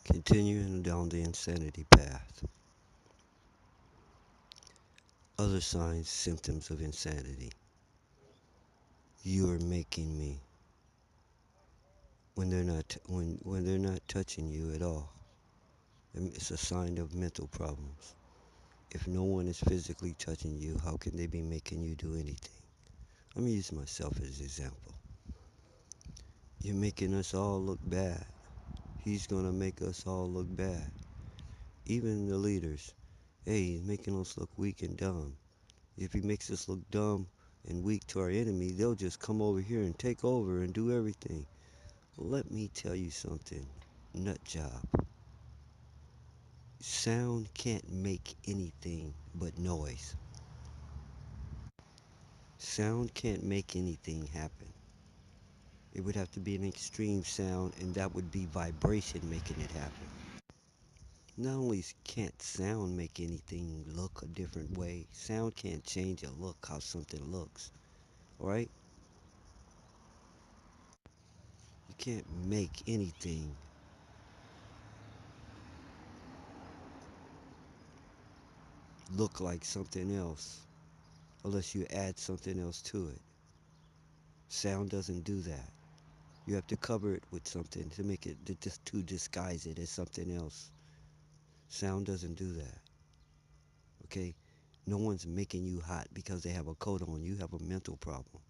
Continuing down the insanity path. Other signs, symptoms of insanity. You are making me when they're not touching you at all. It's a sign of mental problems. If no one is physically touching you, how can they be making you do anything? Let me use myself as an example. You're making us all look bad. He's gonna make us all look bad. Even the leaders. Hey, he's making us look weak and dumb. If he makes us look dumb and weak to our enemy, they'll just come over here and take over and do everything. Let me tell you something, nut job. Sound can't make anything but noise. Sound can't make anything happen. It would have to be an extreme sound, and that would be vibration making it happen. Not only can't sound make anything look a different way, sound can't change a look how something looks, right? You can't make anything look like something else unless you add something else to it. Sound doesn't do that. You have to cover it with something to make it to disguise it as something else. Sound doesn't do that. Okay? No one's making you hot because they have a coat on. You have a mental problem.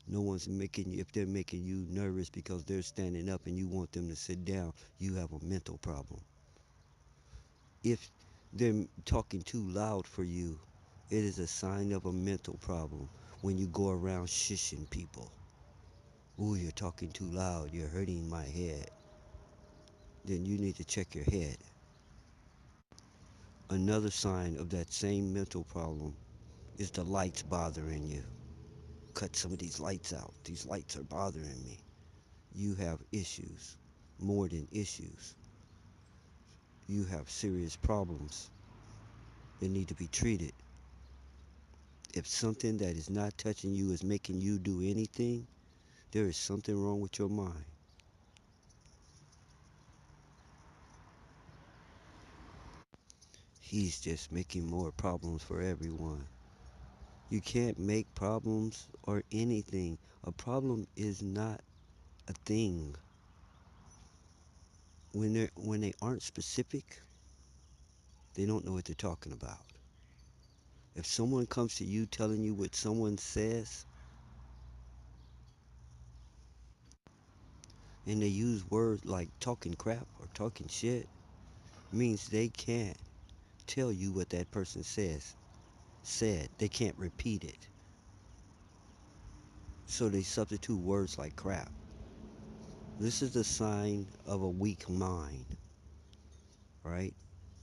No one's making you, if they're making you nervous because they're standing up and you want them to sit down, you have a mental problem. If they're talking too loud for you, it is a sign of a mental problem when you go around shushing people. Ooh, you're talking too loud, you're hurting my head. Then you need to check your head. Another sign of that same mental problem is the lights bothering you. Cut some of these lights out. These lights are bothering me. You have issues, more than issues. You have serious problems that need to be treated. If something that is not touching you is making you do anything, there is something wrong with your mind. He's just making more problems for everyone. You can't make problems or anything. A problem is not a thing. When they aren't specific, they don't know what they're talking about. If someone comes to you telling you what someone says and they use words like talking crap or talking shit, means they can't tell you what that person said. They can't repeat it. So they substitute words like crap. This is a sign of a weak mind, right?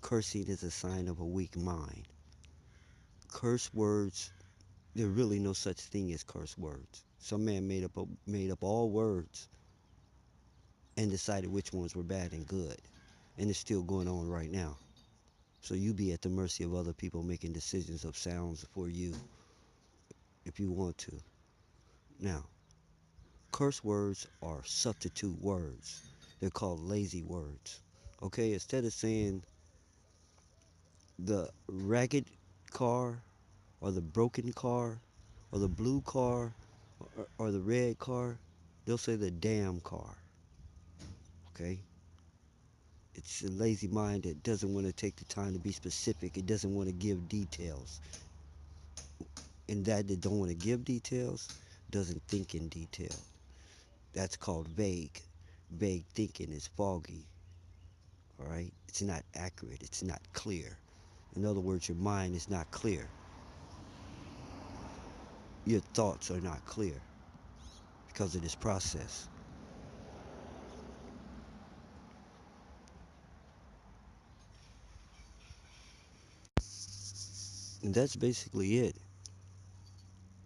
Cursing is a sign of a weak mind. Curse words, there really no such thing as curse words. Some man made up all words and decided which ones were bad and good, and it's still going on right now. So you be at the mercy of other people making decisions of sounds for you if you want to. Now, curse words are substitute words. They're called lazy words. Okay, instead of saying the ragged car or the broken car or the blue car or the red car, they'll say the damn car. Okay? It's a lazy mind that doesn't want to take the time to be specific. It doesn't want to give details. And that don't want to give details doesn't think in detail. That's called vague. Vague thinking is foggy. All right? It's not accurate. It's not clear. In other words, your mind is not clear. Your thoughts are not clear because of this process. And that's basically it.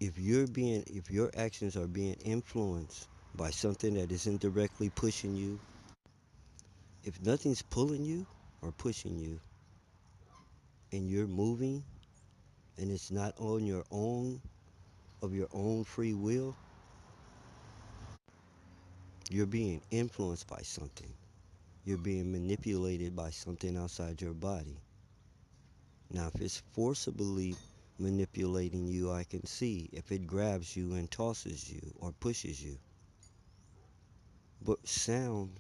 If your actions are being influenced by something that isn't directly pushing you, if nothing's pulling you or pushing you and you're moving and it's not on your own of your own free will, you're being influenced by something. You're being manipulated by something outside your body. Now, if it's forcibly manipulating you, I can see if it grabs you and tosses you or pushes you. But sound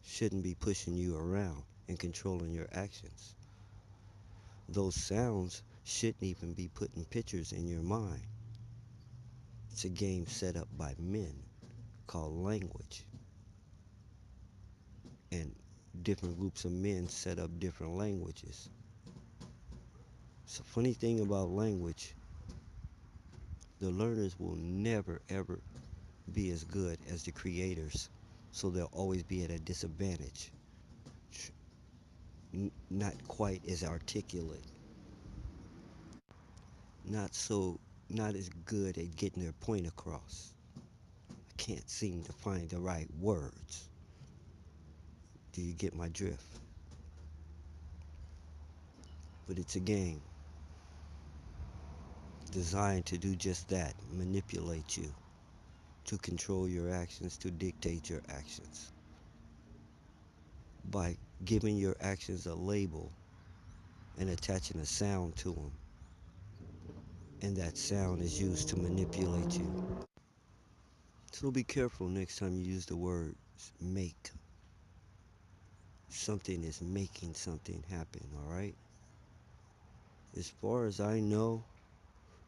shouldn't be pushing you around and controlling your actions. Those sounds shouldn't even be putting pictures in your mind. It's a game set up by men called language. And different groups of men set up different languages. So funny thing about language, the learners will never ever be as good as the creators. So they'll always be at a disadvantage. Not quite as articulate, not so not as good at getting their point across. I can't seem to find the right words. Do you get my drift? But it's a game designed to do just that, manipulate you, to control your actions, to dictate your actions. By giving your actions a label and attaching a sound to them, and that sound is used to manipulate you. So be careful next time you use the word make. Something is making something happen, all right? As far as I know,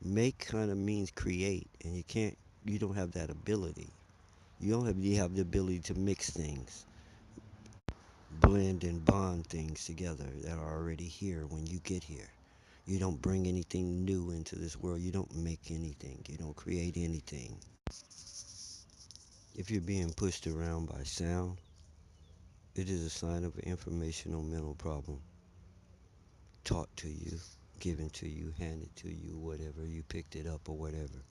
make kind of means create, and you don't have that ability. You have the ability to mix things, blend and bond things together that are already here when you get here. You don't bring anything new into this world. You don't make anything. You don't create anything. If you're being pushed around by sound, it is a sign of an informational mental problem taught to you, given to you, handed to you, whatever. You picked it up or whatever.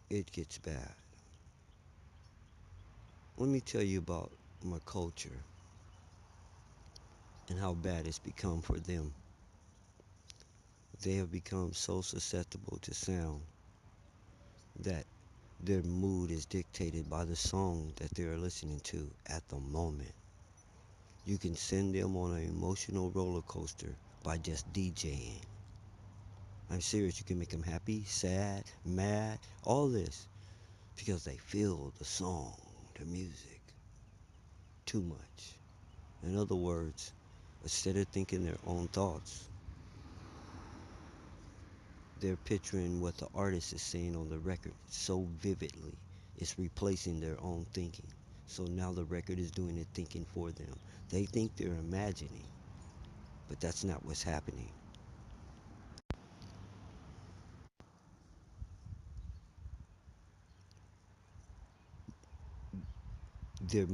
It gets bad. Let me tell you about my culture and how bad it's become for them. They have become so susceptible to sound that their mood is dictated by the song that they're listening to at the moment. You can send them on an emotional roller coaster by just DJing. I'm serious, you can make them happy, sad, mad, all this because they feel the song, the music too much. In other words, instead of thinking their own thoughts, they're picturing what the artist is saying on the record so vividly. It's replacing their own thinking. So now the record is doing the thinking for them. They think they're imagining, but that's not what's happening. Their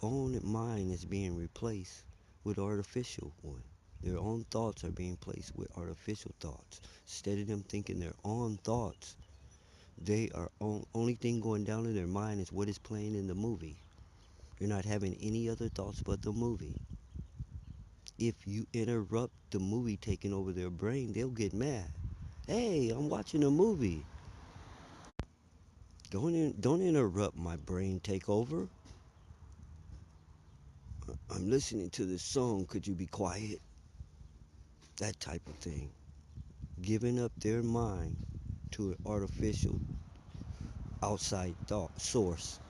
own mind is being replaced with artificial one. Their own thoughts are being placed with artificial thoughts. Instead of them thinking their own thoughts, only thing going down in their mind is what is playing in the movie. They're not having any other thoughts but the movie. If you interrupt the movie taking over their brain, they'll get mad. Hey, I'm watching a movie. Don't interrupt my brain take over. I'm listening to this song. Could you be quiet? That type of thing. Giving up their mind to an artificial outside thought source.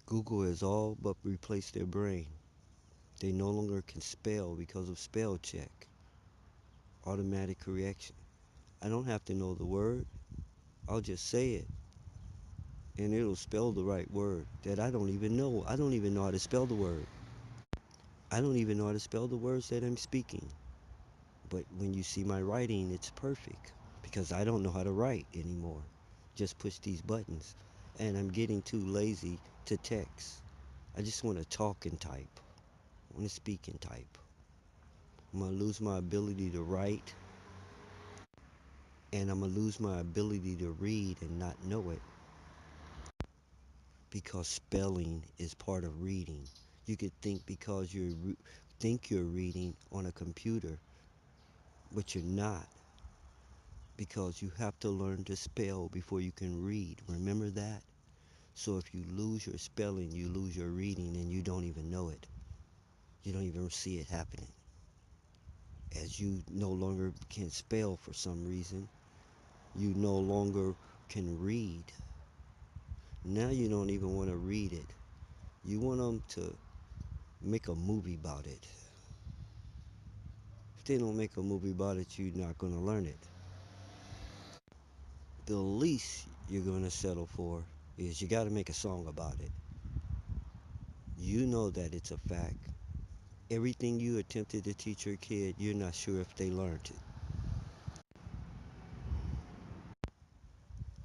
Google has all but replaced their brain. They no longer can spell because of spell check, automatic correction. I don't have to know the word. I'll just say it and it'll spell the right word that I don't even know. I don't even know how to spell the word. I don't even know how to spell the words that I'm speaking. But when you see my writing, it's perfect because I don't know how to write anymore. Just push these buttons. And I'm getting too lazy to text. I just want to talk and type. I want to speak and type. I'm going to lose my ability to write and I'm going to lose my ability to read and not know it because spelling is part of reading. You could think because think you're reading on a computer, but you're not because you have to learn to spell before you can read. Remember that? So if you lose your spelling, you lose your reading, and you don't even know it. You don't even see it happening. As you no longer can spell for some reason, you no longer can read. Now you don't even want to read it. You want them to make a movie about it. If they don't make a movie about it, you're not going to learn it. The least you're going to settle for is you got to make a song about it. You know that it's a fact. Everything you attempted to teach your kid, you're not sure if they learned it.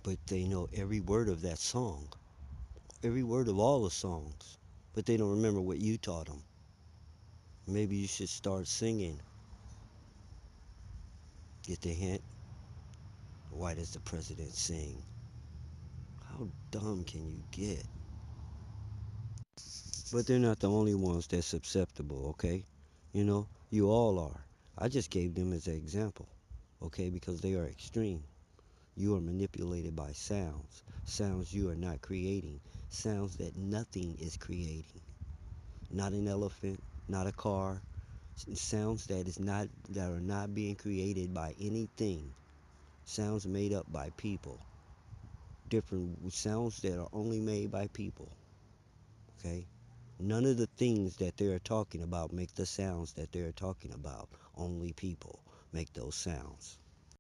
But they know every word of that song, every word of all the songs. But they don't remember what you taught them. Maybe you should start singing. Get the hint? Why does the president sing? How dumb can you get? But they're not the only ones that's susceptible, okay? You all are. I just gave them as an example, okay? Because they are extreme. You are manipulated by sounds. Sounds you are not creating. Sounds that nothing is creating. Not an elephant, not a car. Sounds that are not being created by anything. Sounds made up by people. Different sounds that are only made by people. Okay? None of the things that they're talking about make the sounds that they're talking about. Only people make those sounds.